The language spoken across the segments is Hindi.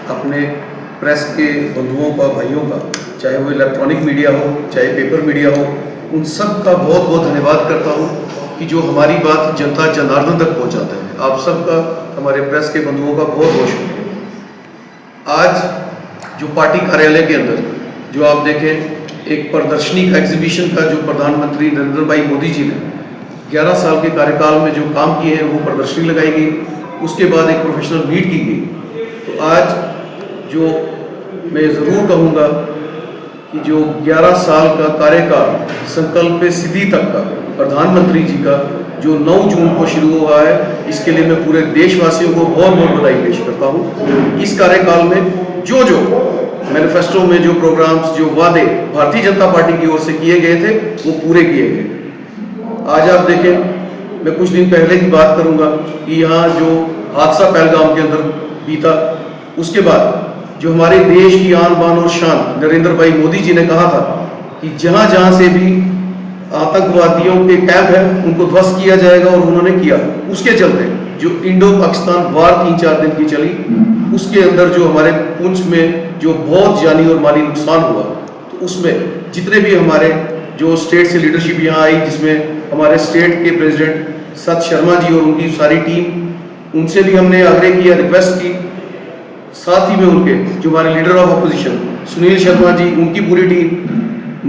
अपने प्रेस के बंधुओं का, भाइयों का, चाहे वो इलेक्ट्रॉनिक मीडिया हो, चाहे पेपर मीडिया हो, उन सब का बहुत बहुत धन्यवाद करता हूँ कि जो हमारी बात जनता जनार्दन तक पहुँचाते हैं। आप सबका, हमारे प्रेस के बंधुओं का बहुत बहुत शुक्रिया। आज जो पार्टी कार्यालय के अंदर जो आप देखें, एक प्रदर्शनी का, एग्जीबिशन का, जो प्रधानमंत्री नरेंद्र भाई मोदी जी ने 11 साल के कार्यकाल में जो काम किए हैं वो प्रदर्शनी लगाई गई। उसके बाद एक प्रोफेशनल मीट की गई। तो आज जो मैं ज़रूर कहूँगा कि जो 11 साल का कार्यकाल संकल्प सिद्धि तक का प्रधानमंत्री जी का जो 9 जून को शुरू हुआ है, इसके लिए मैं पूरे देशवासियों को बहुत बहुत बधाई पेश करता हूँ। इस कार्यकाल में जो मैनिफेस्टो में जो प्रोग्राम्स, जो वादे भारतीय जनता पार्टी की ओर से किए गए थे, वो पूरे किए गए। आज आप देखें, मैं कुछ दिन पहले की बात करूंगा कि यहाँ जो हादसा पहलगाम के अंदर बीता, उसके बाद जो हमारे देश की आन बान और शान नरेंद्र भाई मोदी जी ने कहा था कि जहाँ जहाँ से भी आतंकवादियों के कैंप है उनको ध्वस्त किया जाएगा, और उन्होंने किया। उसके चलते जो इंडो पाकिस्तान वार 3-4 दिन की चली, उसके अंदर जो हमारे पुंछ में जो बहुत जानी और माली नुकसान हुआ, तो उसमें जितने भी हमारे जो स्टेट से लीडरशिप यहाँ आई, जिसमें हमारे स्टेट के प्रेसिडेंट सत शर्मा जी और उनकी सारी टीम, उनसे भी हमने आग्रह किया, रिक्वेस्ट की। साथ ही में उनके जो हमारे leader of opposition Sunil Sharma ji, उनकी पूरी टीम,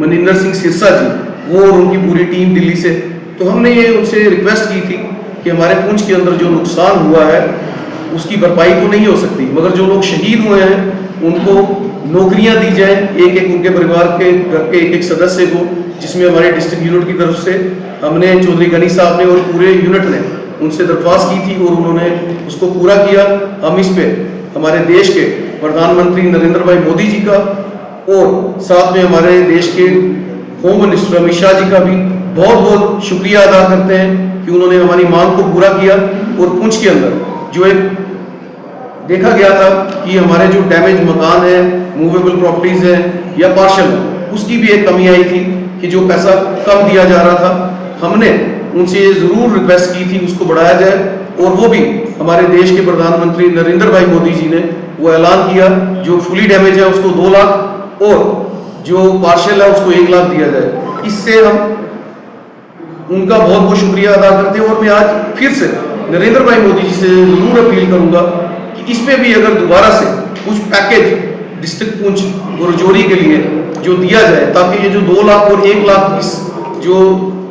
मनिंदर सिंह सिरसा जी, वो और उनकी पूरी टीम दिल्ली से, तो हमने ये उनसे रिक्वेस्ट की थी कि हमारे पुंछ के अंदर जो नुकसान हुआ है उसकी भरपाई तो नहीं हो सकती, मगर जो लोग शहीद हुए हैं उनको नौकरियां दी जाए, एक एक उनके परिवार के घर के एक एक सदस्य को, जिसमें हमारे डिस्ट्रिक्ट यूनिट की तरफ से हमने चौधरी गनी साहब ने और पूरे यूनिट ने उनसे दरख्वास्त की थी और उन्होंने उसको पूरा किया। हम इस पे हमारे देश के प्रधानमंत्री नरेंद्र भाई मोदी जी का और साथ में हमारे देश के होम मिनिस्टर अमित शाह जी का भी बहुत बहुत शुक्रिया अदा करते हैं कि उन्होंने हमारी मांग को पूरा किया। और पुंछ के अंदर जो एक देखा गया था कि हमारे जो डैमेज मकान है, मूवेबल प्रॉपर्टीज है या पार्शल, उसकी भी एक कमी आई थी कि जो पैसा कम दिया जा रहा था, हमने उनसे ये जरूर रिक्वेस्ट की थी उसको बढ़ाया जाए, और वो भी हमारे देश के प्रधानमंत्री नरेंद्र भाई मोदी जी ने वो ऐलान किया, जो फुली डैमेज है उसको 2 लाख और जो पार्शल है उसको 1 लाख दिया जाए। इससे हम उनका बहुत बहुत शुक्रिया अदा करते हैं। और मैं आज फिर से नरेंद्र भाई मोदी जी से जरूर अपील करूंगा कि इसमें भी अगर दोबारा से कुछ पैकेज डिस्ट्रिक्ट पुंछ और राजौरी के लिए जो दिया जाए, ताकि ये जो 2 लाख और 1 लाख इस जो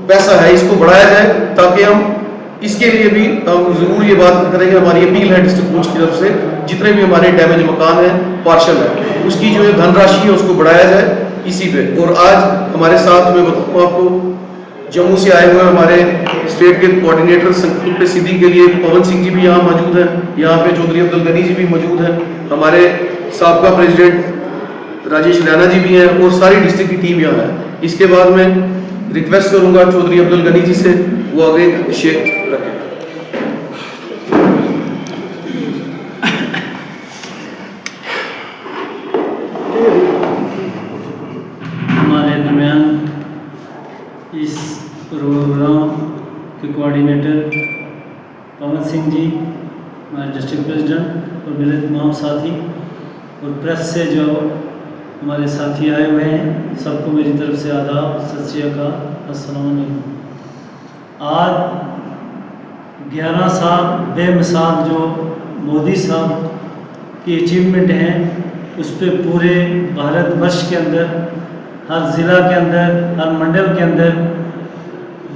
पैसा है इसको बढ़ाया जाए, ताकि हम इसके लिए भी हम जरूर ये बात करेंगे। हमारी अपील है डिस्ट्रिक्ट पुंछ की तरफ से, जितने भी हमारे डैमेज मकान है, पार्शल है, उसकी जो धनराशि है उसको बढ़ाया जाए इसी पे। और आज हमारे साथ में बताऊँ आपको, जम्मू से आए हुए हमारे स्टेट के कोऑर्डिनेटर संकल्प सिद्धि के लिए पवन सिंह जी भी यहाँ मौजूद हैं, यहाँ पे चौधरी अब्दुल गनी जी भी मौजूद हैं, हमारे साबका प्रेसिडेंट राजेश रैना जी भी हैं, और सारी डिस्ट्रिक्ट की टीम यहाँ है। इसके बाद में रिक्वेस्ट करूंगा चौधरी अब्दुल गनी जी से वो आगे शेयर रखें। हमारे दरमियान इस प्रोग्राम के कोऑर्डिनेटर पवन सिंह जी, हमारे डिस्ट्रिक्ट प्रेसिडेंट, और मेरे तमाम साथी और प्रेस से जो हमारे साथी आए हुए हैं, सबको मेरी तरफ से आदाब, सत श्री अकाल, अस्सलाम वालेकुम। आज 11 साल बेमिसाल जो मोदी साहब की अचीवमेंट हैं, उस पर पूरे भारतवर्ष के अंदर, हर ज़िला के अंदर, हर मंडल के अंदर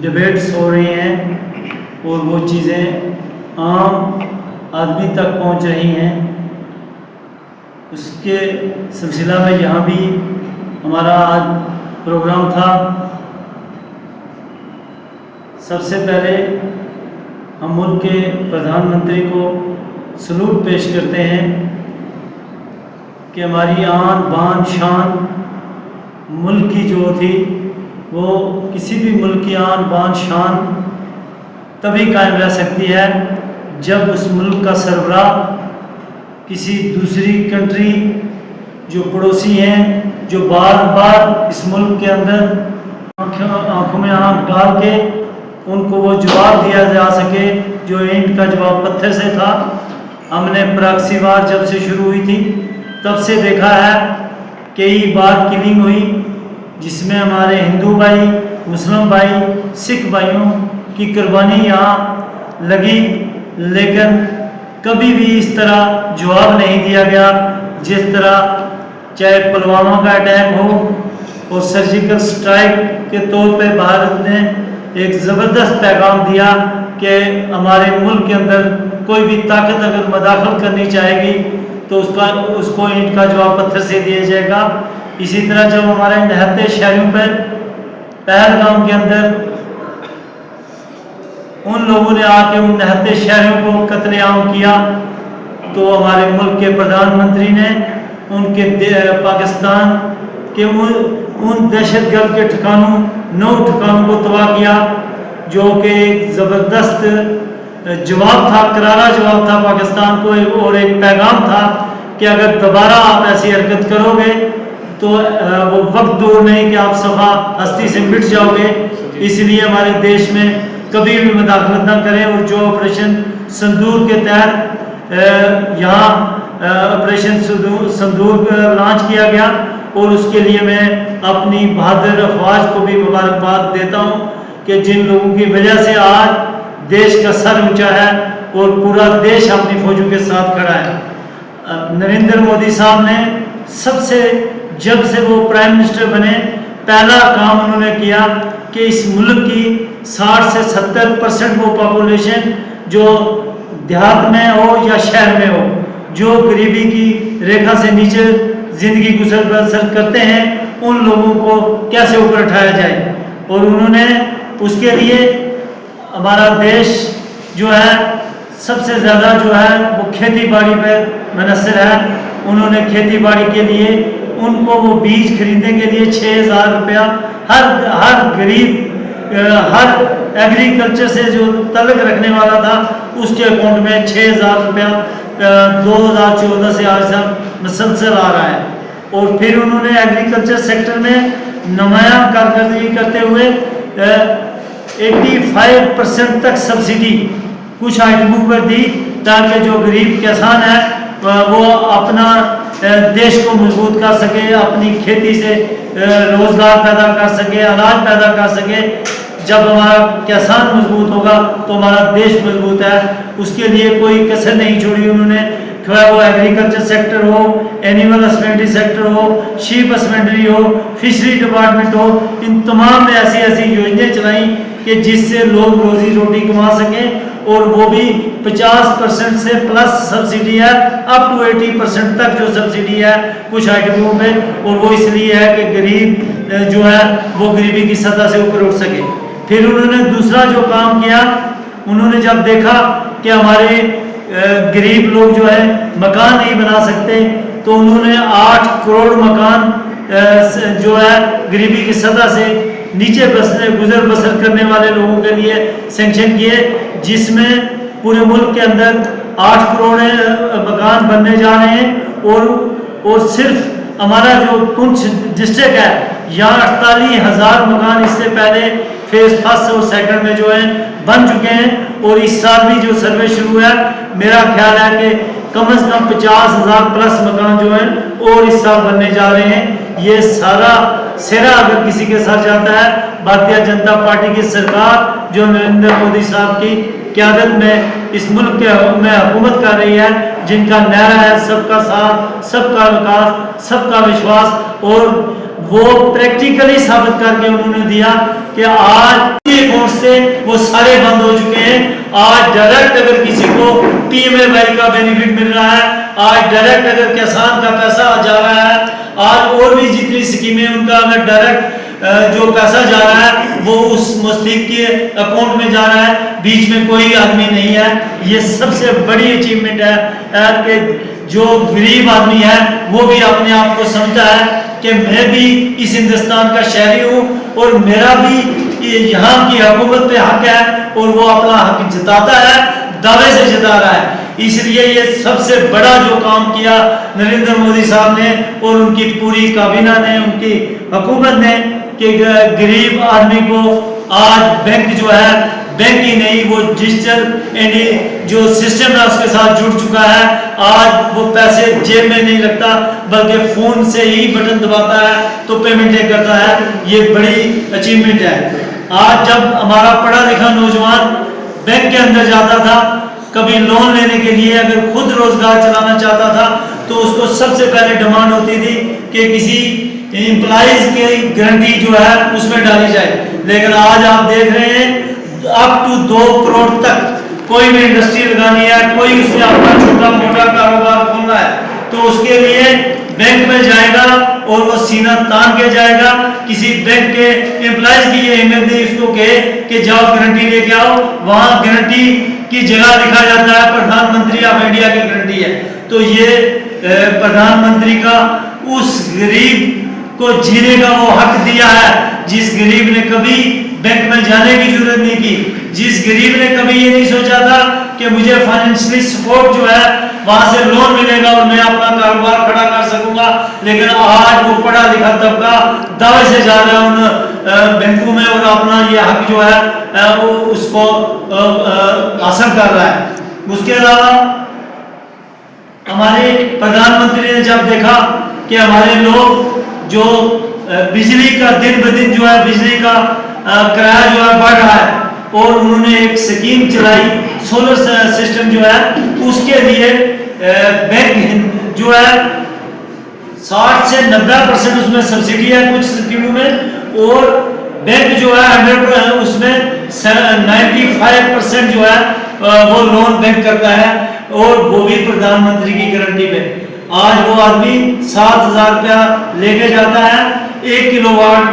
डिबेट्स हो रही हैं, और वो चीज़ें आम आदमी तक पहुंच रही हैं। उसके सिलसिला में यहाँ भी हमारा आज प्रोग्राम था। सबसे पहले हम मुल्क के प्रधानमंत्री को सलूट पेश करते हैं कि हमारी आन बान शान मुल्क की जो थी, वो किसी भी मुल्क की आन बान शान तभी कायम रह सकती है जब उस मुल्क का सरबराह किसी दूसरी कंट्री जो पड़ोसी हैं, जो बार बार इस मुल्क के अंदर आंखों में आंख डाल के उनको वो जवाब दिया जा सके जो ईंट का जवाब पत्थर से था, हमने प्रॉक्सी वार जब से शुरू हुई थी तब से देखा है कई बार किलिंग हुई, जिसमें हमारे हिंदू भाई, मुस्लिम भाई, सिख भाइयों की कुर्बानी यहाँ लगी, लेकिन कभी भी इस तरह जवाब नहीं दिया गया जिस तरह चाहे पुलवामा का अटैक हो और सर्जिकल स्ट्राइक के तौर पे भारत ने एक ज़बरदस्त पैगाम दिया कि हमारे मुल्क के अंदर कोई भी ताकत अगर मदाखल करनी चाहेगी तो उसको ईंट का जवाब पत्थर से दिया जाएगा। इसी तरह जब हमारे निहत्ते शहरों पर पहलगाम के अंदर उन लोगों ने आके उन निहत्ते शहरों को कत्लेआम किया तो हमारे मुल्क के प्रधानमंत्री ने उनके पाकिस्तान के उन दहशतगर्द के ठिकानों 9 ठिकानों को तबाह किया, जो कि एक ज़बरदस्त जवाब था, करारा जवाब था पाकिस्तान को, और एक पैगाम था कि अगर दोबारा आप ऐसी हरकत करोगे तो वो वक्त दूर नहीं कि आप सफा हस्ती से मिट जाओगे। इसलिए हमारे देश में कभी भी मुदाखलत ना करें। और जो ऑपरेशन सिंदूर के तहत यहाँ ऑपरेशन सिंदूर लॉन्च किया गया और उसके लिए मैं अपनी बहादुर अफवाज को भी मुबारकबाद देता हूँ कि जिन लोगों की वजह से आज देश का सर ऊंचा है और पूरा देश अपनी फौजों के साथ खड़ा है। नरेंद्र मोदी साहब ने जब से वो प्राइम मिनिस्टर बने पहला काम उन्होंने किया कि इस मुल्क की 60 से 70% वो पॉपुलेशन जो देहात में हो या शहर में हो, जो गरीबी की रेखा से नीचे जिंदगी गुजर बसर करते हैं, उन लोगों को कैसे ऊपर उठाया जाए। और उन्होंने उसके लिए हमारा देश जो है सबसे ज़्यादा जो है वो खेती बाड़ी पर मुनहसर है। उन्होंने खेती बाड़ी के लिए उनको वो बीज खरीदने के लिए 6,000 रुपया हर गरीब हर एग्रीकल्चर से जो तल्लक रखने वाला था उसके अकाउंट में 6,000 रुपया 2014 से आज तक मुसलसल आ रहा है। और फिर उन्होंने एग्रीकल्चर सेक्टर में नुमायां कारकर्दगी करते हुए 85% तक सब्सिडी कुछ आइटमों पर दी ताकि जो गरीब किसान है वो अपना देश को मजबूत कर सके, अपनी खेती से रोजगार पैदा कर सके, अनाज पैदा कर सके। जब हमारा किसान मजबूत होगा तो हमारा देश मजबूत है। उसके लिए कोई कसर नहीं छोड़ी उन्होंने, चाहे वो एग्रीकल्चर सेक्टर हो, एनिमल हस्बेंड्री सेक्टर हो, शीप हस्बेंड्री हो, फिशरी डिपार्टमेंट हो, इन तमाम में ऐसी ऐसी योजनाएं चलाई कि जिससे लोग रोजी रोटी कमा सकें। और वो भी 50% से प्लस सब्सिडी है, अप टू 80% तक जो सब्सिडी है कुछ आइटमों में। और वो इसलिए है कि गरीब जो है वो गरीबी की सतह से ऊपर उठ सके। फिर उन्होंने दूसरा जो काम किया, उन्होंने जब देखा कि हमारे गरीब लोग जो है मकान नहीं बना सकते तो उन्होंने 8 करोड़ मकान जो है गरीबी की सतह से नीचे गुजर बसर करने वाले लोगों के लिए सैंक्शन किए, जिसमें पूरे मुल्क के अंदर 8 करोड़ मकान बनने जा रहे हैं। और सिर्फ हमारा जो पुंछ डिस्ट्रिक्ट है यहाँ 48,000 मकान इससे पहले फेज 1 और 2 में जो है बन चुके हैं। और इस साल भी जो सर्वे शुरू है, मेरा ख्याल है कि कम से कम 50,000 प्लस मकान जो है और इस साल बनने जा रहे हैं। ये सारा सेरा अगर किसी के साथ जाता है भारतीय जनता पार्टी की सरकार जो नरेंद्र मोदी साहब की क़यादत में इस मुल्क के में हुकूमत कर रही है, जिनका नारा है सबका साथ, सबका विकास, सबका विश्वास। और वो प्रैक्टिकली साबित करके उन्होंने दिया कि आज अकाउंट से वो सारे बंद हो चुके हैं। आज डायरेक्ट अगर किसी को PMAY का बेनिफिट मिल रहा है, आज डायरेक्ट अगर किसान का पैसा जा रहा है, आज और भी जितनी स्कीमें उनका अगर डायरेक्ट जो पैसा जा रहा है वो उस मुस्तहिक के अकाउंट में जा रहा है, बीच में कोई आदमी नहीं है। ये सबसे बड़ी अचीवमेंट है कि जो गरीब आदमी है वो भी अपने आप को समझता है कि मैं भी इस हिंदुस्तान का शहरी हूँ और मेरा भी यहाँ की हुकूमत पे हक है, और वो अपना हक जताता है, दावे से जता रहा है। इसलिए ये सबसे बड़ा जो काम किया नरेंद्र मोदी साहब ने और उनकी पूरी काबीना ने, उनकी हुकूमत ने, कि गरीब आदमी को आज बैंक जो है बैंक ही नहीं, वो डिजिटल जो सिस्टम है उसके साथ जुड़ चुका है। आज वो पैसे जेब में नहीं रखता, बल्कि फ़ोन से ही बटन दबाता है तो पेमेंटें करता है। ये बड़ी अचीवमेंट है। आज जब हमारा पढ़ा लिखा नौजवान बैंक के अंदर जाता था, कभी लोन लेने के लिए अगर खुद रोजगार चलाना चाहता था, तो उसको सबसे पहले डिमांड होती थी कि किसी एम्प्लॉइज की गारंटी जो है उसमें डाली जाए। लेकिन आज आप देख रहे हैं अप टू 2 करोड़ तक कोई भी इंडस्ट्री लगानी है, कोई उससे अपना छोटा मोटा कारोबार खोलना है, तो उसके लिए बैंक में जाएगा और वो सीना तान के जाएगा। किसी बैंक के एम्प्लॉइज की ये हिम्मत नहीं उसको कहे कि जाओ गारंटी लेके आओ, वहाँ गारंटी की जगह लिखा जाता है प्रधानमंत्री ऑफ इंडिया की गारंटी है। तो ये प्रधानमंत्री का उस गरीब को जीने का वो हक दिया है, जिस गरीब ने कभी बैंक में जाने की जरूरत नहीं की, जिस गरीब ने कभी ये नहीं सोचा था कि मुझे फाइनेंशियली सपोर्ट जो है वहां से लोन मिलेगा और मैं अपना कारोबार खड़ा कर सकूंगा। लेकिन आज वो पढ़ा लिखा तबका दावे से जा रहा है उन बैंकों में और अपना ये हक जो है वो उसको हासिल कर रहा है। उसके अलावा हमारे प्रधानमंत्री ने जब देखा कि हमारे लोग जो बिजली का दिन ब दिन जो है बिजली का किराया जो है बढ़ रहा है, और उन्होंने एक स्कीम चलाई सोलर सिस्टम जो है उसके लिए बैंक जो है 60 से 90% उसमें सब्सिडी है कुछ स्कीमों में, और बैंक जो है 100% उसमें 95% जो है वो लोन बैंक करता है, और वो भी प्रधानमंत्री की गारंटी पे। आज वो आदमी 7,000 रुपया लेके जाता है, 1 किलोवाट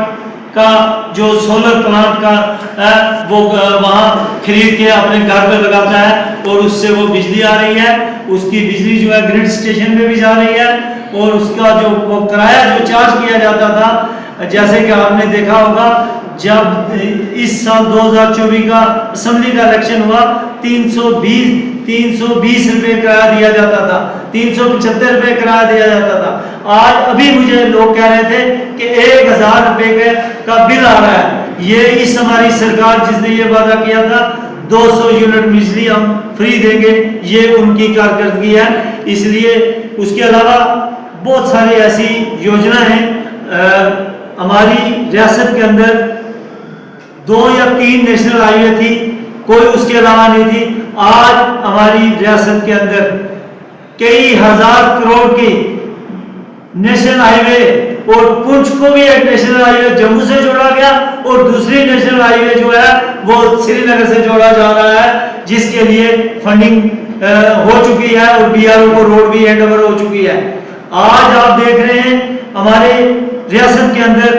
का जो सोलर प्लांट का है वो वहाँ खरीद के अपने घर पे लगाता है, और उससे वो बिजली आ रही है। उसकी बिजली जो है ग्रिड स्टेशन पे भी जा रही है, और उसका जो वो किराया जो चार्ज किया जाता था, जैसे कि आपने देखा होगा जब इस साल 2024 का असेंबली का इलेक्शन हुआ 320 रुपए किराया दिया जाता था, 375 रुपए किराया दिया जाता था। आज अभी मुझे लोग कह रहे थे कि 1,000 रुपए का बिल आ रहा है। ये इस हमारी सरकार जिसने ये वादा किया था 200 यूनिट बिजली हम फ्री देंगे, ये उनकी कारकर्दगी है। इसलिए उसके अलावा बहुत सारी ऐसी योजना है हमारी रियासत के अंदर 2 या 3 नेशनल हाईवे थी, कोई उसके अलावा नहीं थी। आज हमारी रियासत के अंदर कई हजार करोड़ की नेशनल हाईवे, और पुंछ को भी एक नेशनल हाईवे जम्मू से जोड़ा गया, और दूसरी नेशनल हाईवे जो है वो श्रीनगर से जोड़ा जा रहा है, जिसके लिए फंडिंग हो चुकी है और बीआरओ को रोड भी हैंड ओवर हो चुकी है। आज आप देख रहे हैं हमारे रियासत के अंदर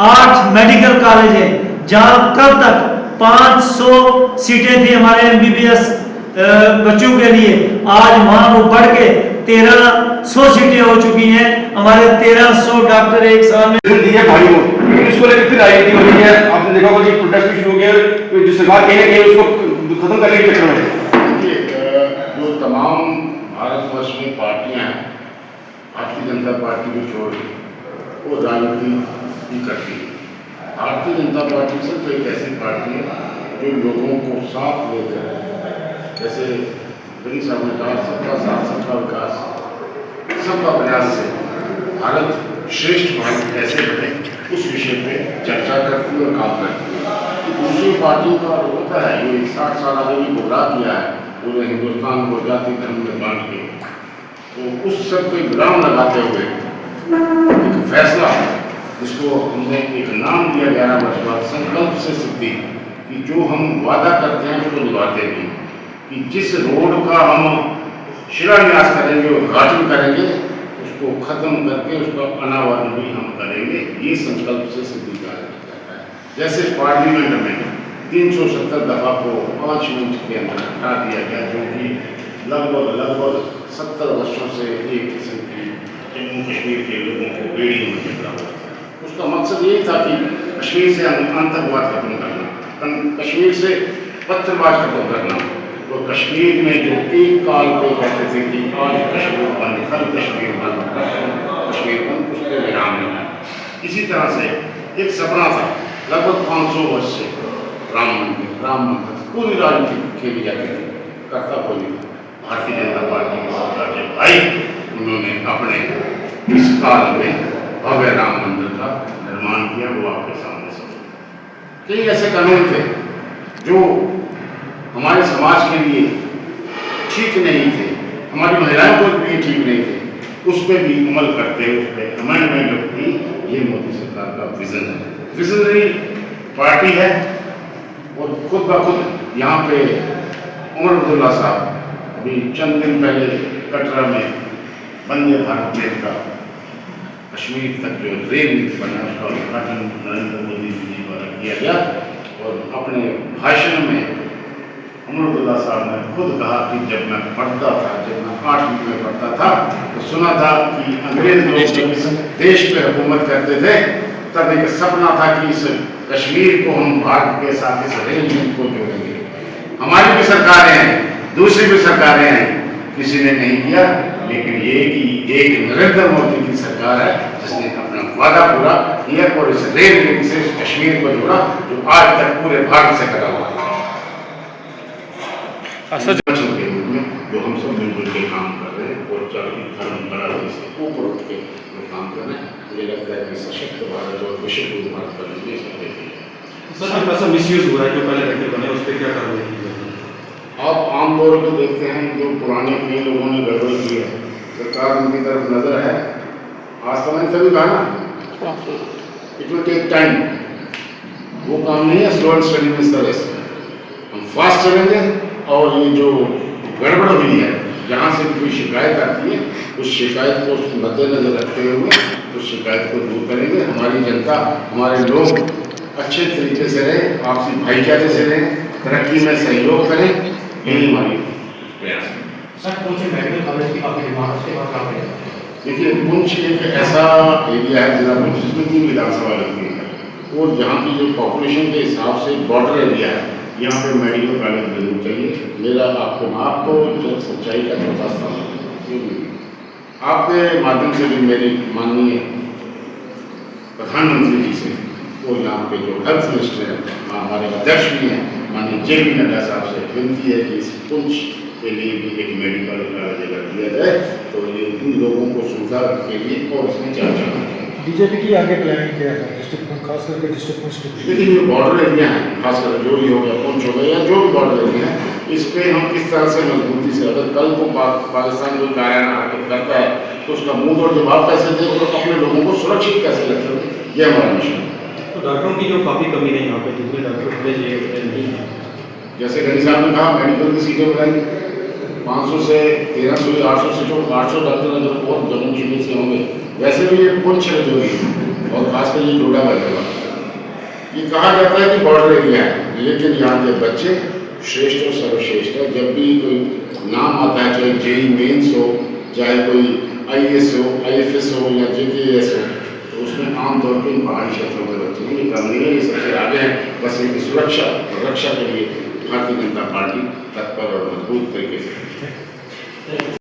8 मेडिकल कॉलेज है, जहां कल तक 500 सीटें थी हमारे एमबीबीएस बच्चों के लिए, आज वहां वो बढ़ के 1300 सीटें हो चुकी हैं। हमारे 1300 डॉक्टर एक साल में दिए भाइयों, लेकिन इसको लेकर फिर राजनीति हो रही है। आपने देखा होगा कि प्रोटेस्ट भी शुरू हो गया, जो सरकार कहीं ना कहीं उसको खत्म करने के चक्कर में। देखिए, जो तमाम भारतवर्ष में पार्टियां हैं, भारतीय जनता पार्टी को छोड़ के वो राजनीति भी करती है। भारतीय जनता पार्टी सिर्फ एक ऐसी पार्टी है जो लोगों को साथ लेकर, जैसे बड़ी साहब ने कहा, सबका साथ सबका विकास, सबका प्रयास से भारत श्रेष्ठ भारत कैसे बने उस विषय पे चर्चा करती है और काम करती है। तो दूसरी पार्टियों का होता है ये 60 साल आगे भी गुमराह किया है पूरे हिंदुस्तान को जाति धर्म में बांट के, तो उस सब को विराम लगाते हुए एक फैसला जिसको हमने एक नाम दिया 11 वर्ष बाद, संकल्प से सिद्धि, कि जो हम वादा करते हैं उसको निभाते भी, कि जिस रोड का हम शिलान्यास करेंगे उद्घाटन करेंगे उसको खत्म करके उसका अनावरण भी हम करेंगे। ये संकल्प से सिद्धि कहा जाता है। जैसे पार्लियामेंट में 370 दफा को 5 मिनट के अंदर हटा दिया गया, जो कि लगभग 70 वर्षों से एक किस्म की जम्मू कश्मीर के लोगों को बेड़ी में निकला हुआ था। उसका मकसद यही था कि कश्मीर से आतंकवाद खत्म करना, कश्मीर से पत्थरबाज खत्म करना। तो कश्मीर में जो एक काल पे कहते थे कि आज कश्मीर बंद, कल कश्मीर बंद, कश्मीर बंद, उस पर विराम मिला। इसी तरह से एक सपना था लगभग 500 वर्ष से राम मंदिर, राम मंदिर पूरी राजनीति खेली जाती थी, करता कोई नहीं। भारतीय जनता पार्टी की सरकार जब आई, उन्होंने अपने इस काल में भव्य राम मंदिर का निर्माण किया। वो आपके सामने सब कई ऐसे कानून थे जो हमारे समाज के लिए ठीक नहीं थे, हमारी महिलाओं को भी ठीक नहीं थे, उस पर भी अमल करते, उस पर अमेंडमेंट की। ये मोदी सरकार का विजन है, विजनरी पार्टी है। और खुद ब खुद यहाँ पे उमर अब्दुल्ला साहब अभी चंद दिन पहले कटरा में वंदे भारत ट्रेन का कश्मीर तक जो रेल बना उसका उद्घाटन नरेंद्र मोदी जी द्वारा किया गया। और अपने भाषण में उमर अब्दुल्ला साहब ने खुद कहा कि जब मैं पढ़ता था, जब मैं 8वीं में पढ़ता था, तो सुना था कि अंग्रेज लोग जब इस देश पे हुकूमत करते थे, तब एक सपना था कि इस कश्मीर को हम भारत के साथ इस रेल लिंक को जोड़ेंगे। हमारी भी सरकारें हैं, दूसरी भी सरकारें हैं, किसी ने नहीं किया। लेकिन ये कि एक नरेंद्र मोदी की सरकार है जिसने अपना वादा पूरा किया और इस रेल लिंक से इस कश्मीर को जोड़ा, जो आज तक पूरे भारत से कटा हुआ है। के रूप में जो हम सब मिलजुल के काम कर रहे हैं और जाति धर्म बराबरी से ऊपर उठ के जो काम कर रहे हैं, मुझे लगता है कि सशक्त भारत और विश्व भारत बनने में सर ऐसा मिसयूज हुआ है जो पहले व्यक्ति बने, उस पर क्या कार्रवाई की जाए? आप आमतौर पर देखते हैं जो पुराने कई लोगों ने गड़बड़ की है, सरकार उनकी तरफ नजर है। आज तो मैंने सभी कहा ना, इट विल टेक टाइम, वो काम नहीं है स्लो एंड स्टडी में इस तरह से। हम फास्ट चलेंगे और ये जो गड़बड़ हुई है, जहाँ से कोई शिकायत आती है, उस शिकायत को मद्देनजर रखते हुए उस शिकायत को दूर करेंगे। हमारी जनता, हमारे लोग अच्छे तरीके से रहें, आपसी भाईचारे से रहें, तरक्की में सहयोग करें, यही हमारी प्रयास है। सर पुंछ मेडिकल कॉलेज की काफ़ी डिमांड, उसके बाद क्या करें? देखिए, पुंछ एक ऐसा एरिया है जिला पुंछ जिसमें 3 विधानसभा लगती है, और जहाँ की जो पॉपुलेशन के हिसाब से बॉर्डर एरिया है, यहाँ पे मेडिकल कॉलेज जरूर चाहिए। मेरा आपको जो सच्चाई का चौथा स्थान है, आपके माध्यम से भी मेरी माननीय प्रधानमंत्री जी से और यहाँ पे जो हेल्थ मिनिस्टर हैं, हमारे अध्यक्ष भी हैं, माननीय JP नड्डा साहब से विनती है कि इस पुंछ के लिए भी एक मेडिकल कॉलेज अगर दिया जाए तो ये इन लोगों को सुविधा के लिए और इसमें चर्चा है। बीजेपी की आगे प्लानिंग क्या है डिस्ट्रिक्ट में, खास करके डिस्ट्रिक्ट में? लेकिन ये बॉर्डर एरिया है, खासकर जो भी हो गया, पुंछ हो गया या जो भी बॉर्डर एरिया है, इस पे हम किस तरह से मजबूती से, अगर कल को पाकिस्तान कोई कार्यालय हरकत करता है तो उसका मुंह और जवाब कैसे दे और अपने लोगों को सुरक्षित कैसे रखें, ये हमारा मिशन है। तो डॉक्टरों की जो काफ़ी कमी है यहाँ पे, जितने डॉक्टर कॉलेज नहीं है, जैसे गनी साहब ने कहा मेडिकल की सीटें बढ़ाई 500 से 1300 या 800 सीटों 800 डॉक्टर अगर और जम्मू कश्मीर से होंगे, वैसे भी ये पुंछ है जो है, और खासकर ये डोडा बनेगा। ये कहा जाता है कि बॉर्डर एरिया है, लेकिन यहाँ के बच्चे श्रेष्ठ और सर्वश्रेष्ठ है। जब भी कोई नाम आता है, चाहे JEE मेंस हो, चाहे कोई IAS हो, IFS हो या JKAS हो, तो उसमें आमतौर पर इन पहाड़ी क्षेत्रों में बच्चे हैं। ये कम नहीं है, ये सबसे आगे हैं। बस इनकी सुरक्षा और रक्षा के लिए भारतीय जनता पार्टी तत्पर और मजबूत तरीके से